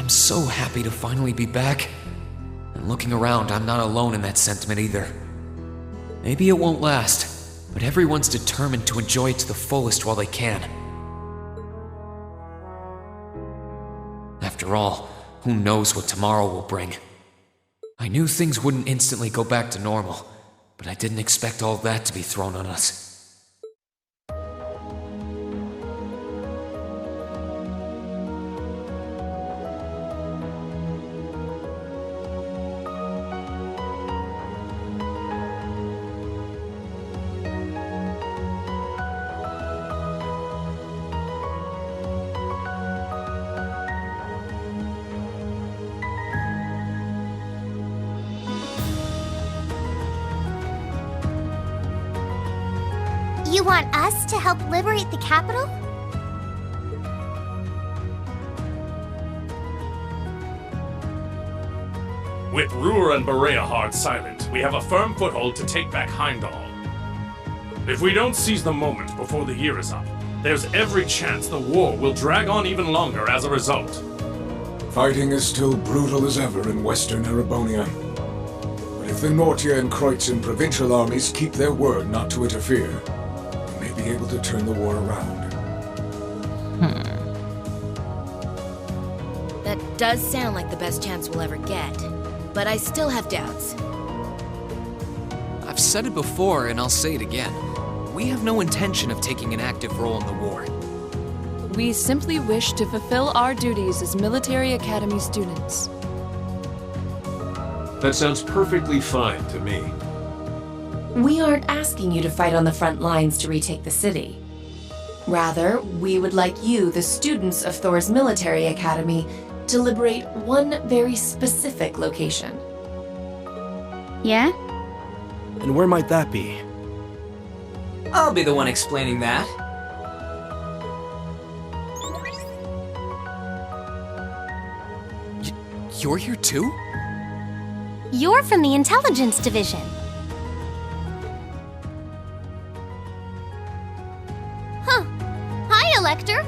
I'm so happy to finally be back. And looking around, I'm not alone in that sentiment either. Maybe it won't last, but everyone's determined to enjoy it to the fullest while they can. After all, who knows what tomorrow will bring? I knew things wouldn't instantly go back to normal, but I didn't expect all that to be thrown on us. You want us to help liberate the capital? With Ruhr and Berea hard silent, we have a firm foothold to take back Heimdall. If we don't seize the moment before the year is up, there's every chance the war will drag on even longer as a result. Fighting is still brutal as ever in western Erebonia. But if the Nortia and Kreutzen provincial armies keep their word not to interfere, we may be able to turn the war around. That does sound like the best chance we'll ever get, but I still have doubts. I've said it before, and I'll say it again. We have no intention of taking an active role in the war. We simply wish to fulfill our duties as Military Academy students. That sounds perfectly fine to me. We aren't asking you to fight on the front lines to retake the city. Rather, we would like you, the students of Thors Military Academy, to liberate one very specific location. Yeah? And where might that be? I'll be the one explaining that. You're here too? You're from the Intelligence Division. Huh. Hi, Elector.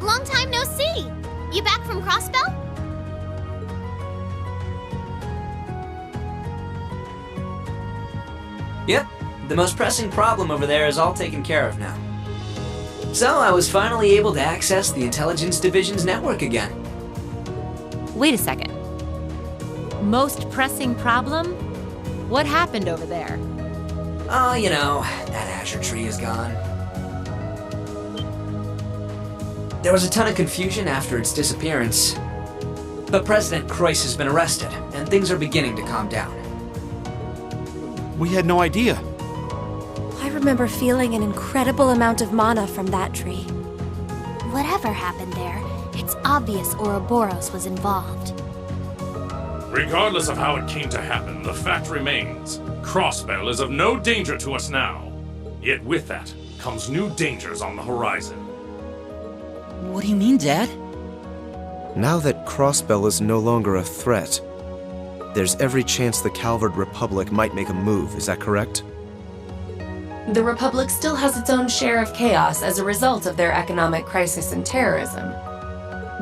Long time no see. You back from Crossbell? Yep, the most pressing problem over there is all taken care of now. So I was finally able to access the Intelligence Division's network again. Wait a second. Most pressing problem? What happened over there? Oh, you know, that Azure tree is gone. There was a ton of confusion after its disappearance. But President Kreuss has been arrested, and things are beginning to calm down. We had no idea. I remember feeling an incredible amount of mana from that tree. Whatever happened there, it's obvious Ouroboros was involved. Regardless of how it came to happen, the fact remains, Crossbell is of no danger to us now. Yet with that comes new dangers on the horizon. What do you mean, Dad? Now that Crossbell is no longer a threat, there's every chance the Calvard Republic might make a move, is that correct? The Republic still has its own share of chaos as a result of their economic crisis and terrorism.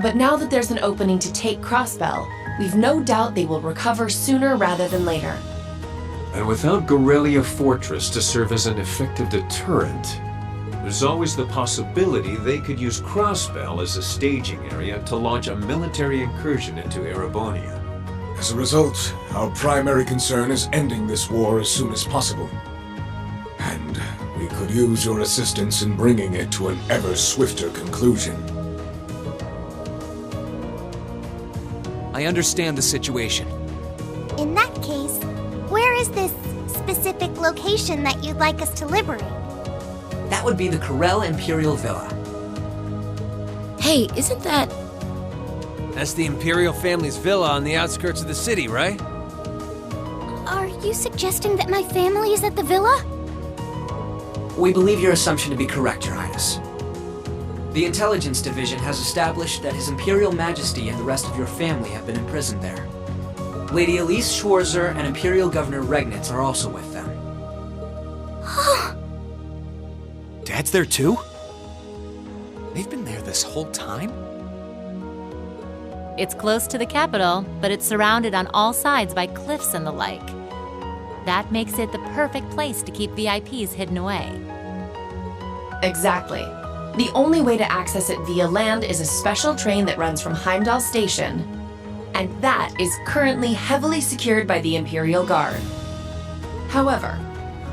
But now that there's an opening to take Crossbell, we've no doubt they will recover sooner rather than later. And without Gorelia Fortress to serve as an effective deterrent, there's always the possibility they could use Crossbell as a staging area to launch a military incursion into Erebonia. As a result, our primary concern is ending this war as soon as possible. And we could use your assistance in bringing it to an ever swifter conclusion. I understand the situation. In that case, where is this specific location that you'd like us to liberate? That would be the Corel Imperial Villa. Hey, isn't that... That's the Imperial family's villa on the outskirts of the city, right? Are you suggesting that my family is at the villa? We believe your assumption to be correct, Your Highness. The Intelligence Division has established that His Imperial Majesty and the rest of your family have been imprisoned there. Lady Elise Schwarzer and Imperial Governor Regnitz are also with them. Dad's there too? They've been there this whole time? It's close to the capital, but it's surrounded on all sides by cliffs and the like. That makes it the perfect place to keep VIPs hidden away. Exactly. The only way to access it via land is a special train that runs from Heimdall Station, and that is currently heavily secured by the Imperial Guard. However,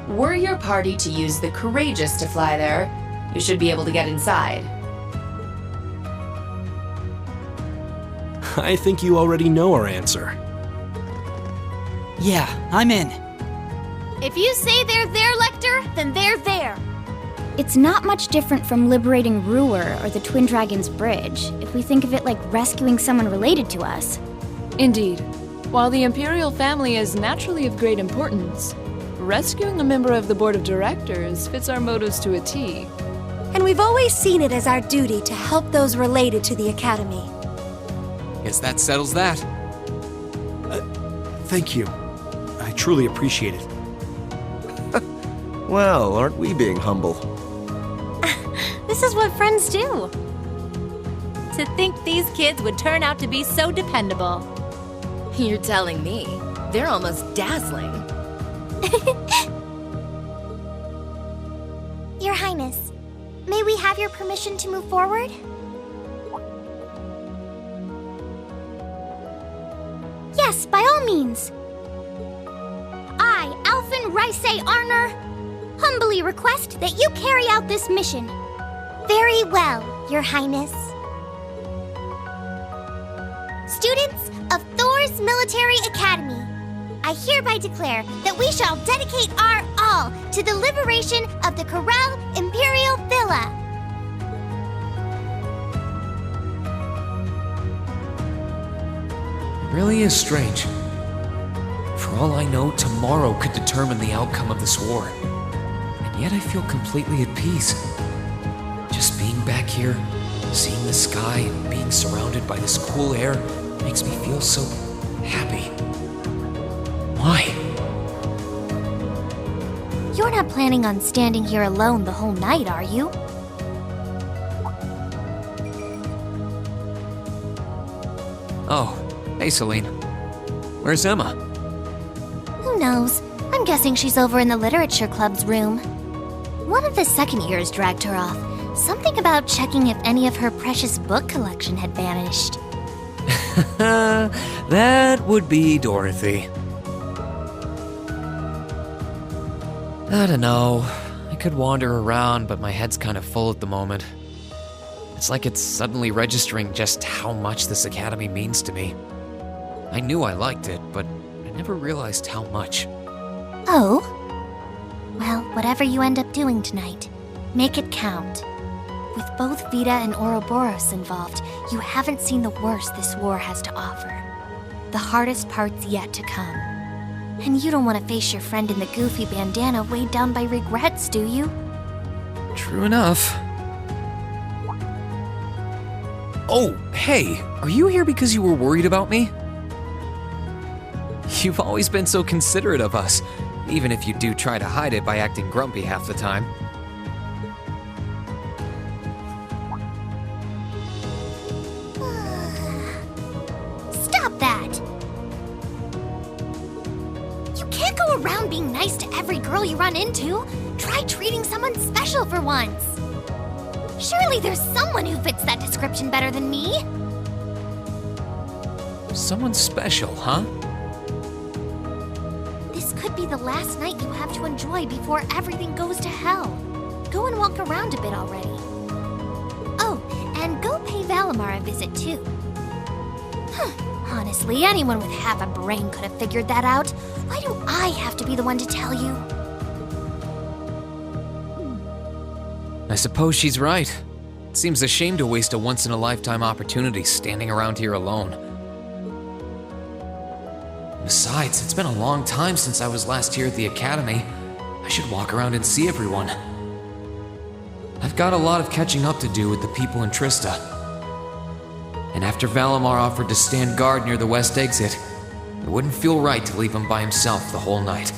were your party to use the Courageous to fly there, you should be able to get inside. I think you already know our answer. Yeah, I'm in. If you say they're there, Lecter, then they're there. It's not much different from liberating Ruhr or the Twin Dragons Bridge, if we think of it like rescuing someone related to us. Indeed. While the Imperial family is naturally of great importance, rescuing a member of the Board of Directors fits our motives to a T. And we've always seen it as our duty to help those related to the Academy. Guess that settles that. Thank you. I truly appreciate it. Well, aren't we being humble? This is what friends do. To think these kids would turn out to be so dependable. You're telling me. They're almost dazzling. Your Highness, may we have your permission to move forward? Yes, by all means. I, Alphen Rice Arner, humbly request that you carry out this mission. Very well, Your Highness. Students of Thors Military Academy, I hereby declare that we shall dedicate our all to the liberation of the Corel Imperial Villa. It really is strange. For all I know, tomorrow could determine the outcome of this war. And yet I feel completely at peace. Just being back here, seeing the sky, and being surrounded by this cool air makes me feel so happy. Why? You're not planning on standing here alone the whole night, are you? Oh, hey Celine. Where's Emma? Who knows? I'm guessing she's over in the Literature Club's room. One of the second years dragged her off. Something about checking if any of her precious book collection had vanished. That would be Dorothy. I don't know. I could wander around, but my head's kind of full at the moment. It's like it's suddenly registering just how much this academy means to me. I knew I liked it, but I never realized how much. Oh? Well, whatever you end up doing tonight, make it count. With both Vita and Ouroboros involved, you haven't seen the worst this war has to offer. The hardest part's yet to come. And you don't want to face your friend in the goofy bandana weighed down by regrets, do you? True enough. Oh, hey, are you here because you were worried about me? You've always been so considerate of us, even if you do try to hide it by acting grumpy half the time. Stop that! You can't go around being nice to every girl you run into. Try treating someone special for once. Surely there's someone who fits that description better than me. Someone special, huh? This could be the last night you have to enjoy before everything goes to hell. Go and walk around a bit already. Oh, and go pay Valimar a visit too. Honestly, anyone with half a brain could have figured that out. Why do I have to be the one to tell you? I suppose she's right. It seems a shame to waste a once-in-a-lifetime opportunity standing around here alone. Besides, it's been a long time since I was last here at the Academy. I should walk around and see everyone. I've got a lot of catching up to do with the people in Trista. And after Valimar offered to stand guard near the west exit, it wouldn't feel right to leave him by himself the whole night.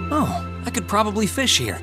Oh, I could probably fish here.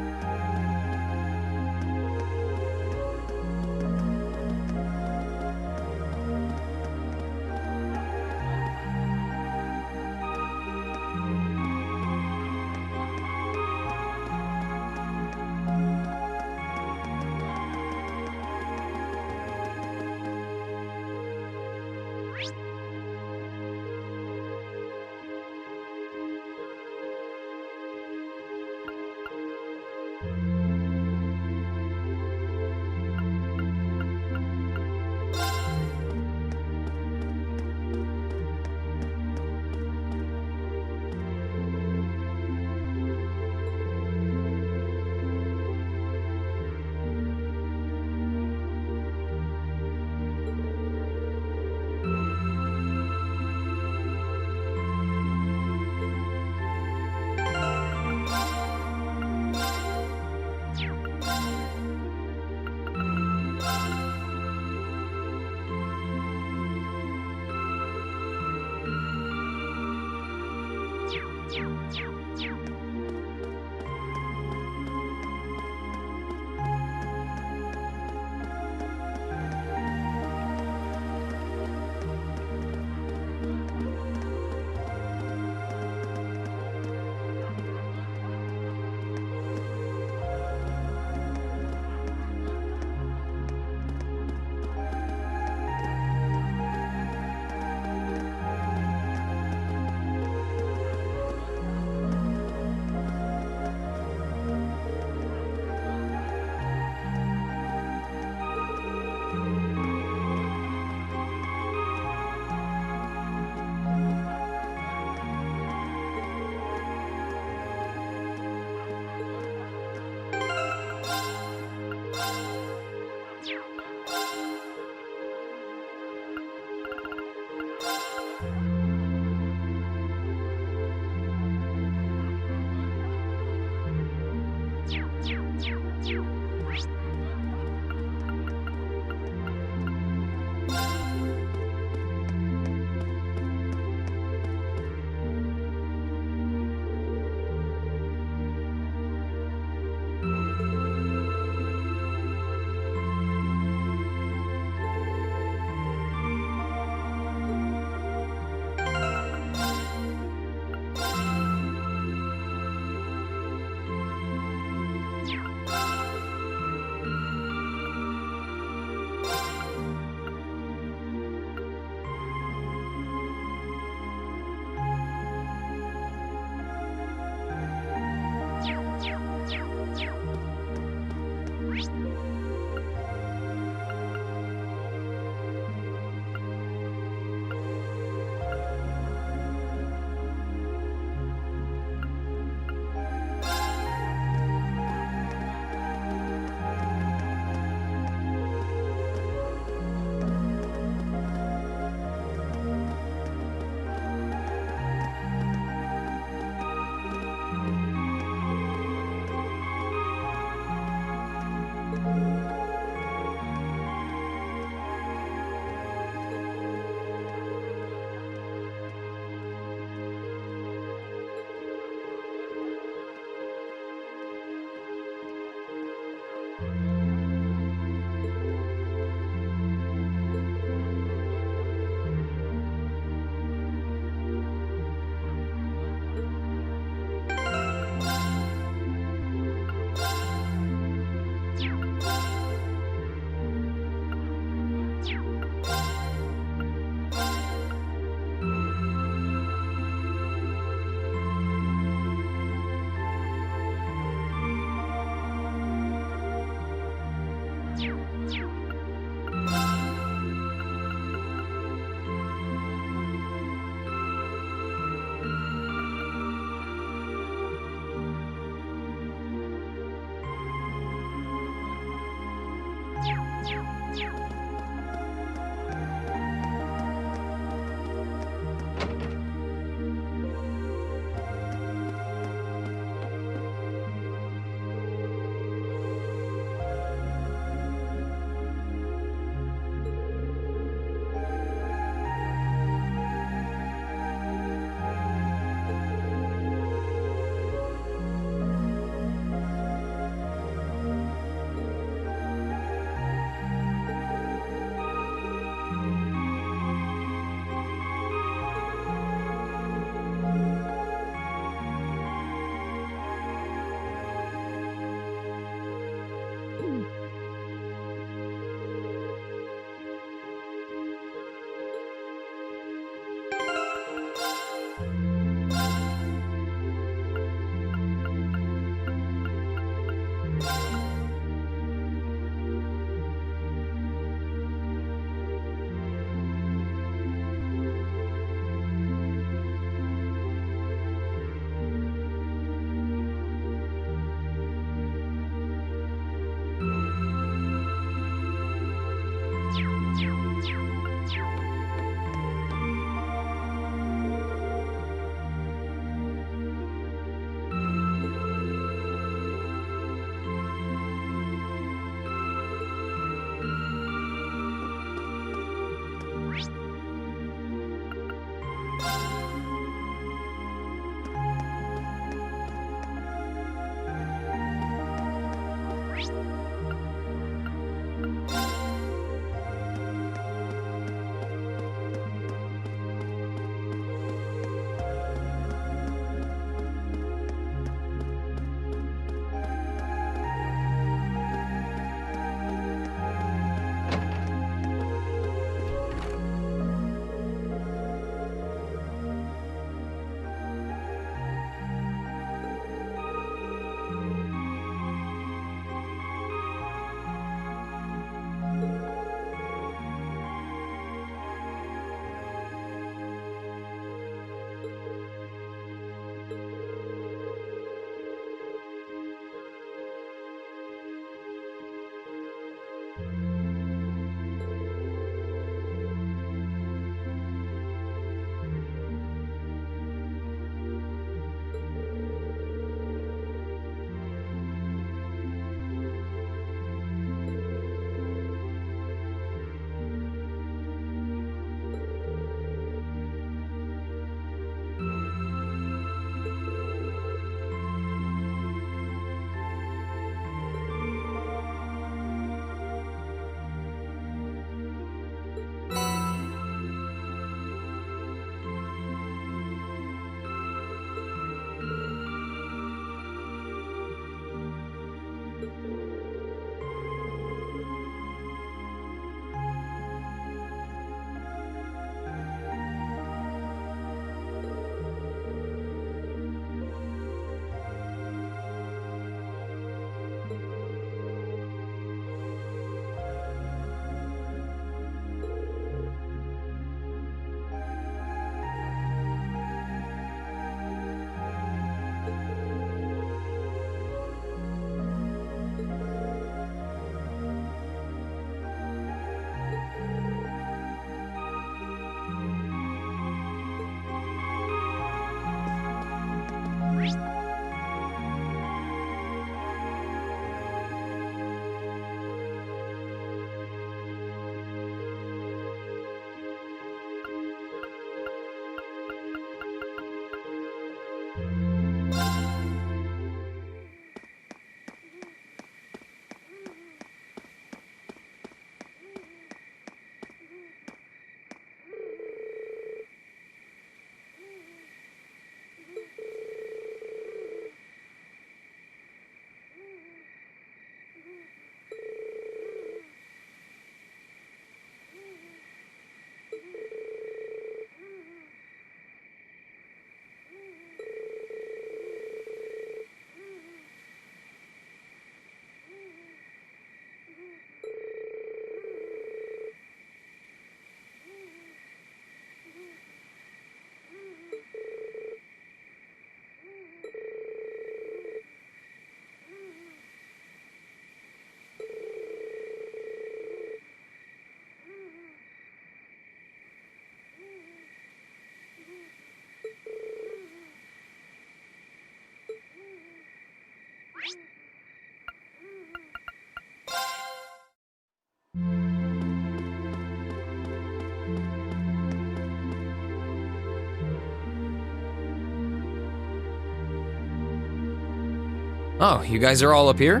Oh, you guys are all up here?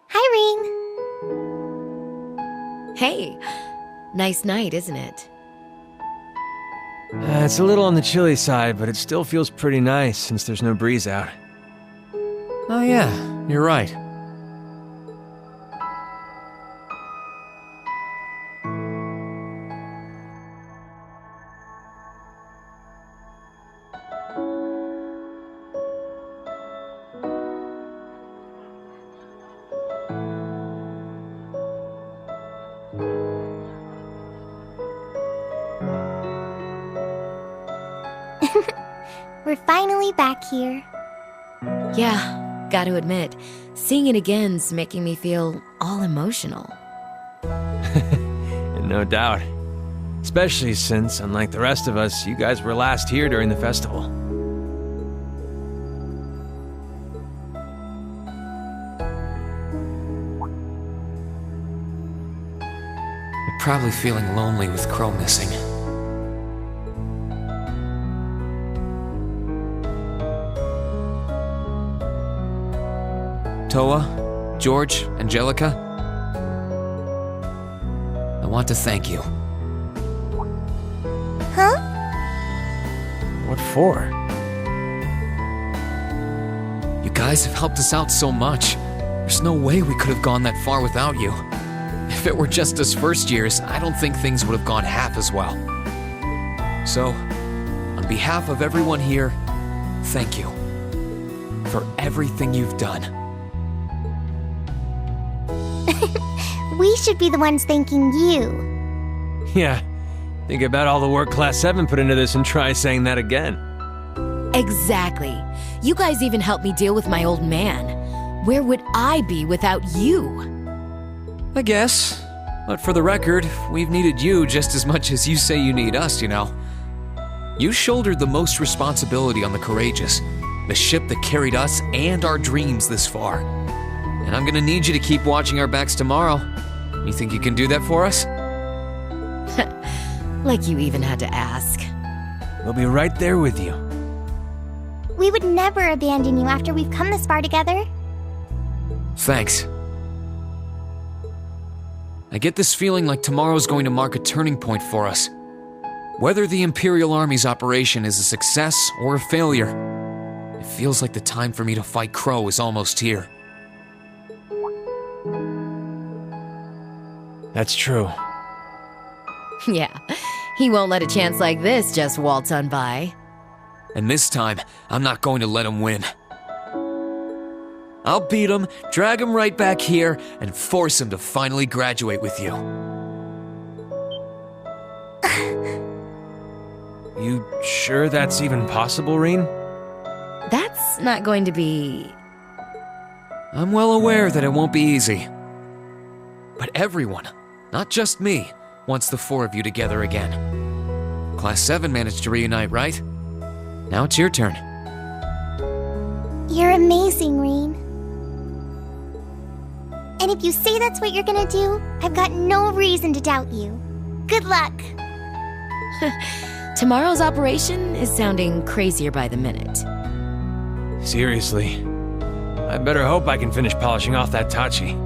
Hi, Ring. Hey, nice night, isn't it? It's a little on the chilly side, but it still feels pretty nice since there's no breeze out. Oh yeah, you're right. We're finally back here. Yeah, gotta admit, seeing it again's making me feel all emotional. No doubt. Especially since, unlike the rest of us, you guys were last here during the festival. You're probably feeling lonely with Crow missing. Toa, George, Angelica, I want to thank you. Huh? What for? You guys have helped us out so much. There's no way we could have gone that far without you. If it were just us first years, I don't think things would have gone half as well. So, on behalf of everyone here, thank you for everything you've done. We should be the ones thanking you. Yeah, think about all the work Class 7 put into this and try saying that again. Exactly. You guys even helped me deal with my old man. Where would I be without you? I guess. But for the record, we've needed you just as much as you say you need us, you know. You shouldered the most responsibility on the Courageous, the ship that carried us and our dreams this far. And I'm gonna need you to keep watching our backs tomorrow. You think you can do that for us? Like you even had to ask. We'll be right there with you. We would never abandon you after we've come this far together. Thanks. I get this feeling like tomorrow's going to mark a turning point for us. Whether the Imperial Army's operation is a success or a failure, it feels like the time for me to fight Crow is almost here. That's true. Yeah, he won't let a chance like this just waltz on by. And this time, I'm not going to let him win. I'll beat him, drag him right back here, and force him to finally graduate with you. You sure that's even possible, Reen? That's not going to be... I'm well aware that it won't be easy. But everyone, not just me, wants the four of you together again. Class 7 managed to reunite, right? Now it's your turn. You're amazing, Reen. And if you say that's what you're gonna do, I've got no reason to doubt you. Good luck! Tomorrow's operation is sounding crazier by the minute. Seriously. I better hope I can finish polishing off that Tachi.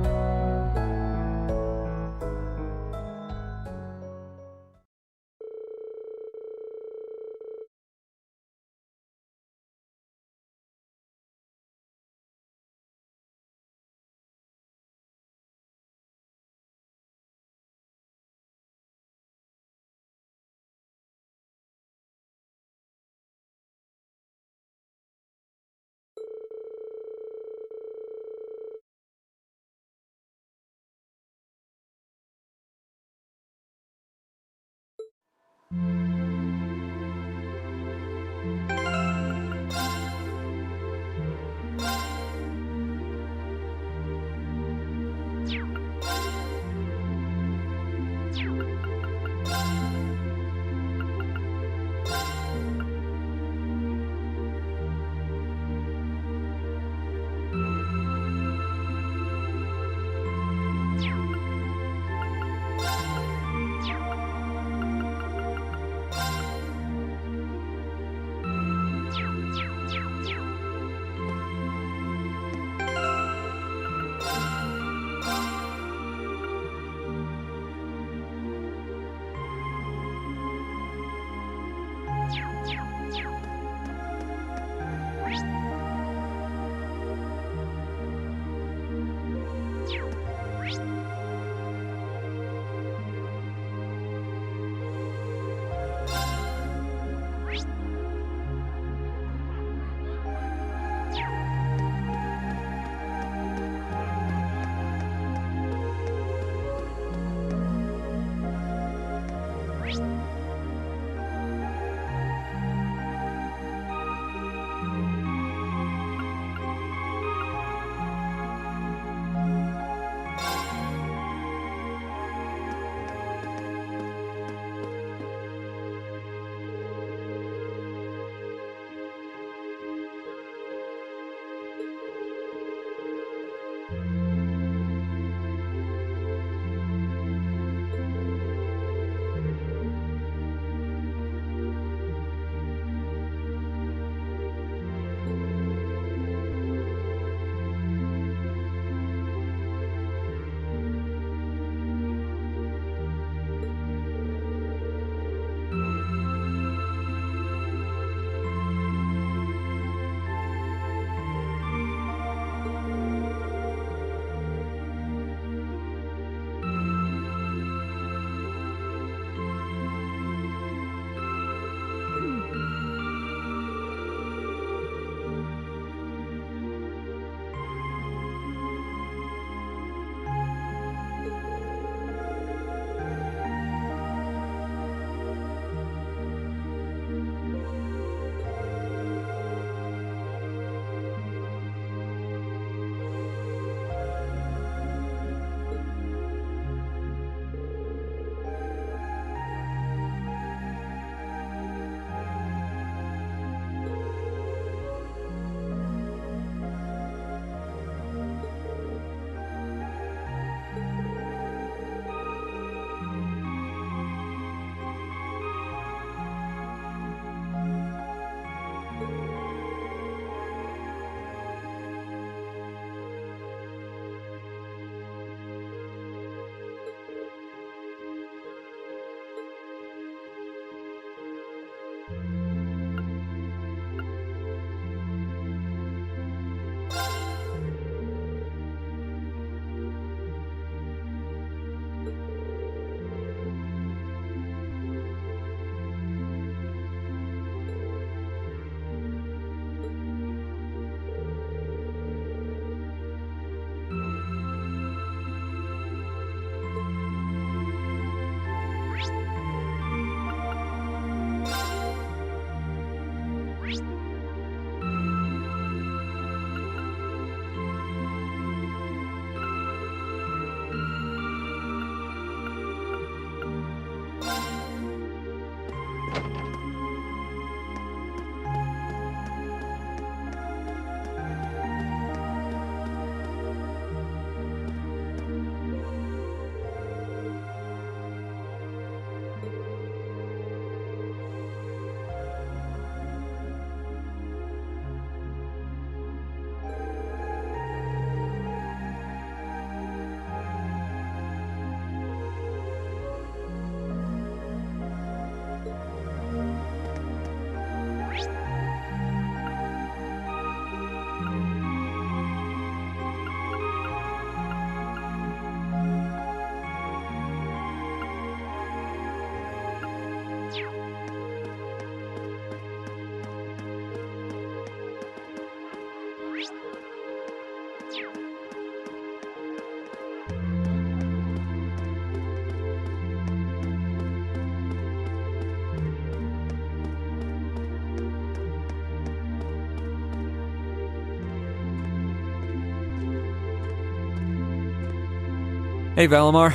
Hey, Valimar.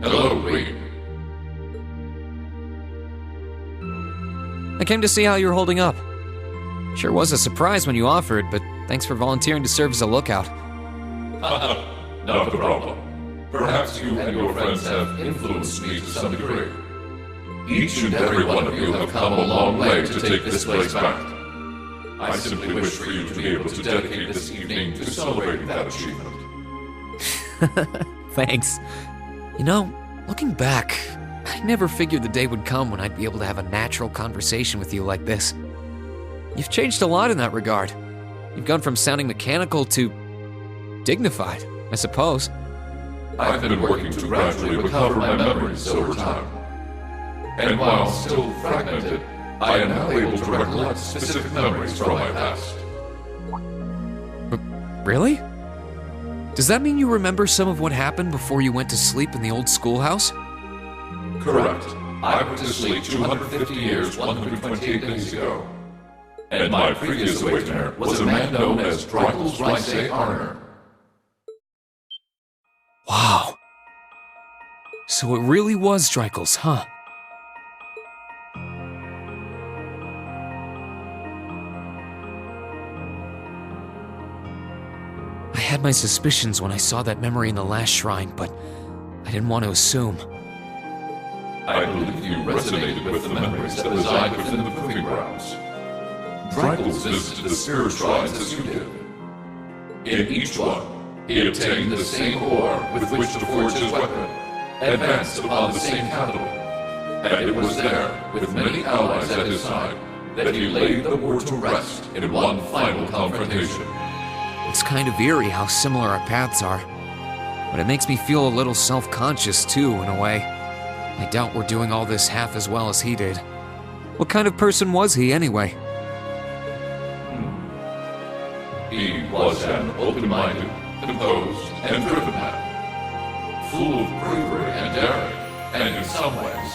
Hello, Lee. I came to see how you're holding up. Sure was a surprise when you offered, but thanks for volunteering to serve as a lookout. Not a problem. Perhaps you and your friends have influenced me to some degree. Each and every one of you have come a long way to take this place back. I simply wish for you to be able to dedicate this evening to celebrating that achievement. Thanks. You know, looking back, I never figured the day would come when I'd be able to have a natural conversation with you like this. You've changed a lot in that regard. You've gone from sounding mechanical to dignified, I suppose. I've been working to gradually recover my memories over time. And while still fragmented, I am now able to recollect specific memories from my past. Really? Does that mean you remember some of what happened before you went to sleep in the old schoolhouse? Correct. I went to sleep 250 years, 128 days ago. And my previous awakener was a man known as Drykel's Rice Arner. Wow. So it really was Drykel's, huh? I had my suspicions when I saw that memory in the last shrine, but I didn't want to assume. I believe you resonated with the memories that reside within the proving grounds. Drykel's visited the spirit shrines as you did. In each one, he obtained the same ore with which to forge his weapon, advanced upon the same capital, and it was there, with many allies at his side, that he laid the war to rest in one final confrontation. It's kind of eerie how similar our paths are, but it makes me feel a little self-conscious too, in a way. I doubt we're doing all this half as well as he did. What kind of person was he, anyway? He was an open-minded, composed, and driven man, full of bravery and daring, and in some ways,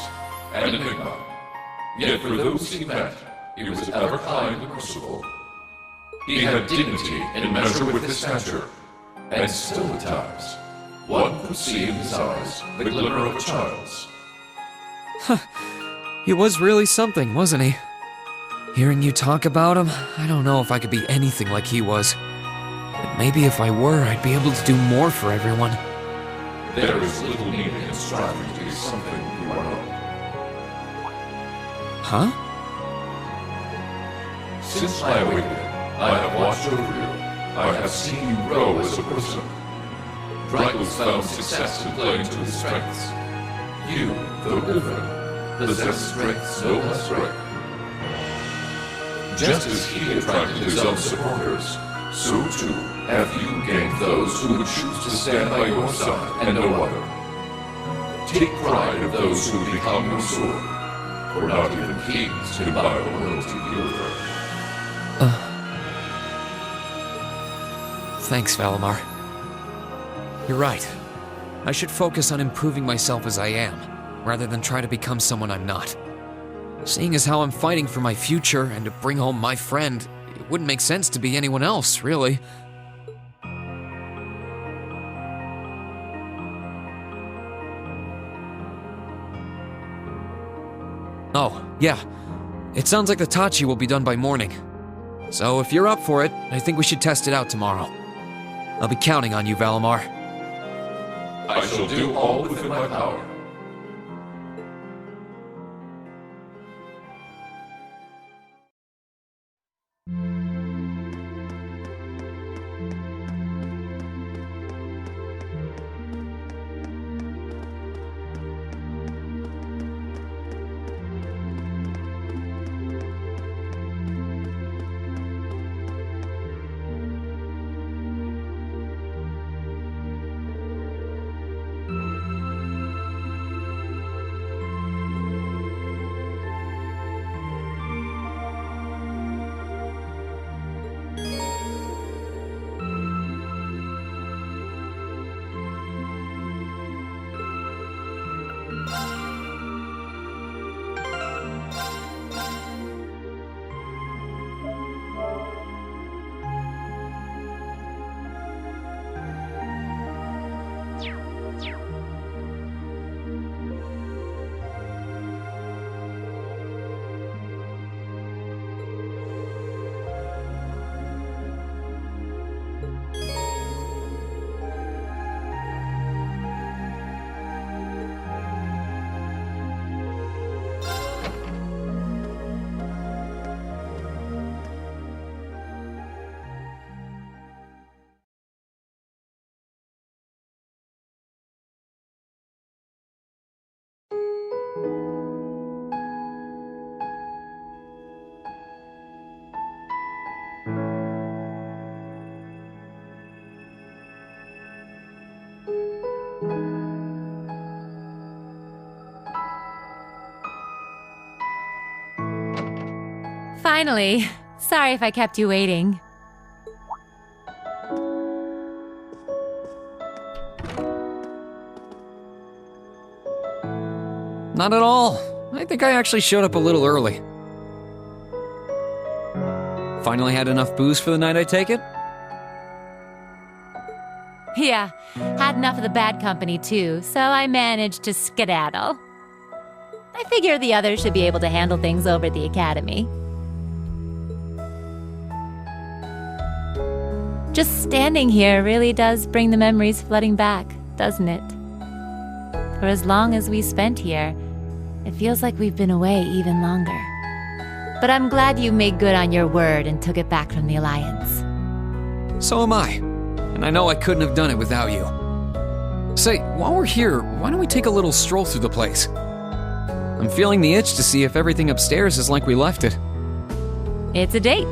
an enigma. Yet for those he met, he was ever kind and merciful. He had dignity in measure with his stature, and still at times, one could see in his eyes the glimmer of a child's. He was really something, wasn't he? Hearing you talk about him, I don't know if I could be anything like he was. But maybe if I were, I'd be able to do more for everyone. There is little need in striving to be something you are not. Huh? Since my awakening, I have watched over you. I have seen you grow as a person. Drykel's found success in playing to his strengths. You, though different, possess strengths no less rare. Just as he attracted his own supporters, so too have you gained those who would choose to stand by your side and no other. Take pride of those who become your sword, for not even kings can buy the loyalty you earn. Thanks, Valimar. You're right. I should focus on improving myself as I am, rather than try to become someone I'm not. Seeing as how I'm fighting for my future and to bring home my friend, it wouldn't make sense to be anyone else, really. Oh, yeah. It sounds like the Tachi will be done by morning. So if you're up for it, I think we should test it out tomorrow. I'll be counting on you, Valimar. I shall do all within my power. Finally. Sorry if I kept you waiting. Not at all. I think I actually showed up a little early. Finally had enough booze for the night, I take it? Yeah, had enough of the bad company too, so I managed to skedaddle. I figure the others should be able to handle things over at the academy. Just standing here really does bring the memories flooding back, doesn't it? For as long as we spent here, it feels like we've been away even longer. But I'm glad you made good on your word and took it back from the Alliance. So am I. And I know I couldn't have done it without you. Say, while we're here, why don't we take a little stroll through the place? I'm feeling the itch to see if everything upstairs is like we left it. It's a date.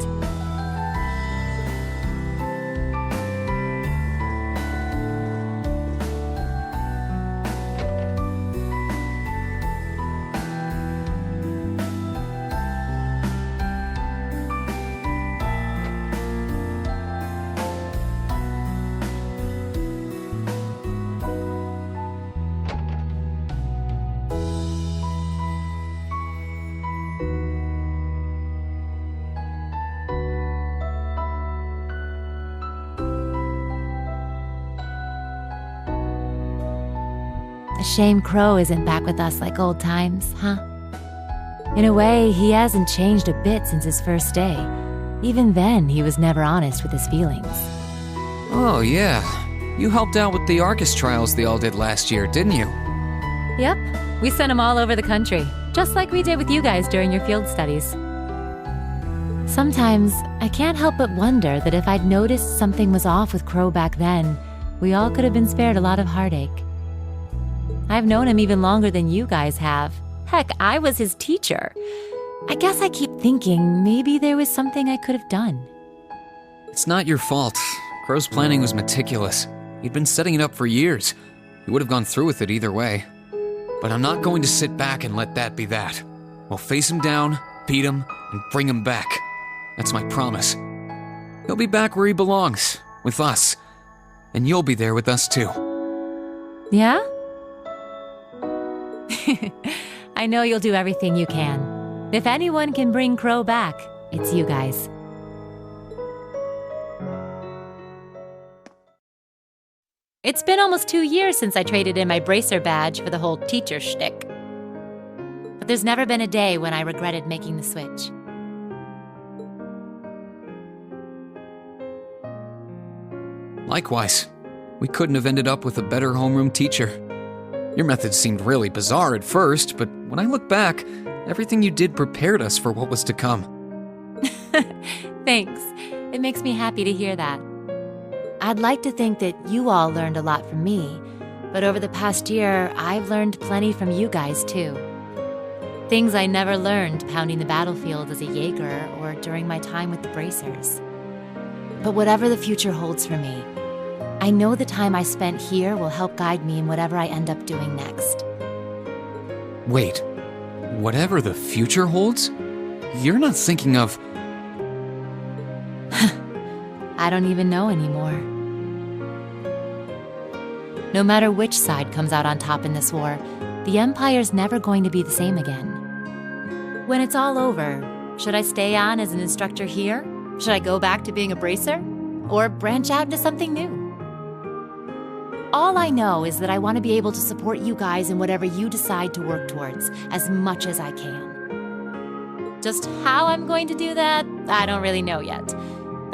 A shame Crow isn't back with us like old times, huh? In a way, he hasn't changed a bit since his first day. Even then, he was never honest with his feelings. Oh, yeah. You helped out with the Arcus trials they all did last year, didn't you? Yep, we sent them all over the country, just like we did with you guys during your field studies. Sometimes, I can't help but wonder that if I'd noticed something was off with Crow back then, we all could have been spared a lot of heartache. I've known him even longer than you guys have. Heck, I was his teacher. I guess I keep thinking maybe there was something I could have done. It's not your fault. Crow's planning was meticulous. He'd been setting it up for years. He would have gone through with it either way. But I'm not going to sit back and let that be that. We'll face him down, beat him, and bring him back. That's my promise. He'll be back where he belongs, with us. And you'll be there with us too. Yeah? I know you'll do everything you can. If anyone can bring Crow back, it's you guys. It's been almost 2 years since I traded in my bracer badge for the whole teacher shtick. But there's never been a day when I regretted making the switch. Likewise, we couldn't have ended up with a better homeroom teacher. Your methods seemed really bizarre at first, but when I look back, everything you did prepared us for what was to come. Thanks. It makes me happy to hear that. I'd like to think that you all learned a lot from me, but over the past year, I've learned plenty from you guys too. Things I never learned pounding the battlefield as a Jaeger or during my time with the bracers. But whatever the future holds for me, I know the time I spent here will help guide me in whatever I end up doing next. Wait, whatever the future holds? You're not thinking of... I don't even know anymore. No matter which side comes out on top in this war, the Empire's never going to be the same again. When it's all over, should I stay on as an instructor here? Should I go back to being a bracer? Or branch out into something new? All I know is that I want to be able to support you guys in whatever you decide to work towards, as much as I can. Just how I'm going to do that, I don't really know yet.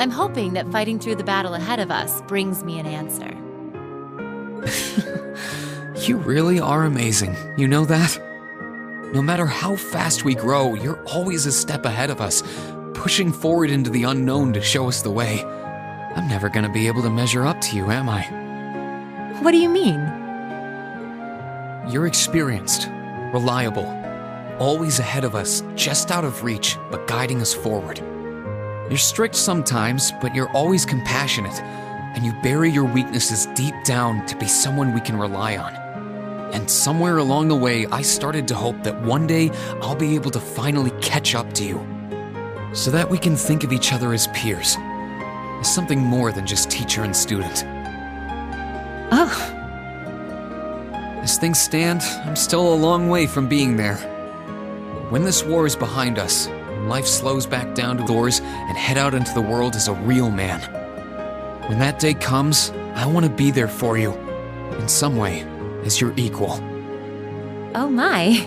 I'm hoping that fighting through the battle ahead of us brings me an answer. You really are amazing, you know that? No matter how fast we grow, you're always a step ahead of us, pushing forward into the unknown to show us the way. I'm never gonna be able to measure up to you, am I? What do you mean? You're experienced, reliable, always ahead of us, just out of reach, but guiding us forward. You're strict sometimes, but you're always compassionate, and you bury your weaknesses deep down to be someone we can rely on. And somewhere along the way, I started to hope that one day I'll be able to finally catch up to you. so that we can think of each other as peers, as something more than just teacher and student. Oh, As things stand, I'm still a long way from being there. When this war is behind us, and life slows back down to Thors and head out into the world as a real man. When that day comes, I want to be there for you, in some way, as your equal. oh my.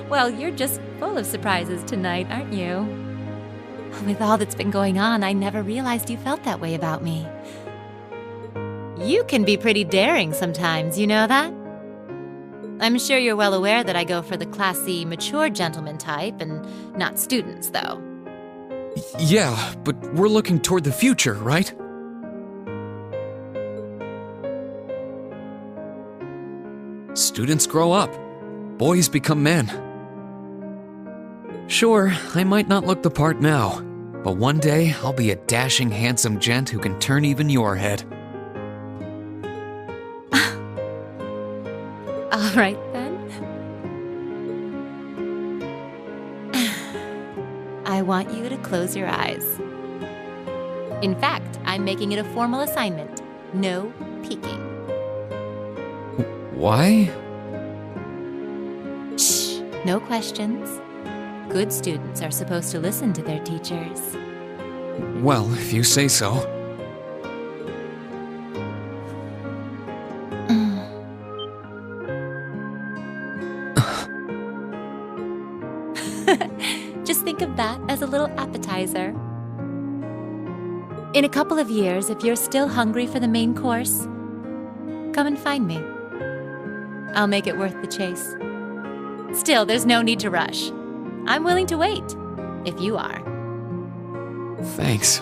Well, you're just full of surprises tonight, aren't you? With all that's been going on, I never realized you felt that way about me. You can be pretty daring sometimes, you know that? I'm sure you're well aware that I go for the classy, mature gentleman type and not students, though. Yeah, but we're looking toward the future, right? Students grow up. Boys become men. Sure, I might not look the part now, but one day I'll be a dashing, handsome gent who can turn even your head. All right, then. I want you to close your eyes. In fact, I'm making it a formal assignment. No peeking. Why? Shh, no questions. Good students are supposed to listen to their teachers. Well, if you say so. Just think of that as a little appetizer. In a couple of years, if you're still hungry for the main course, come and find me. I'll make it worth the chase. Still, there's no need to rush. I'm willing to wait, if you are. Thanks.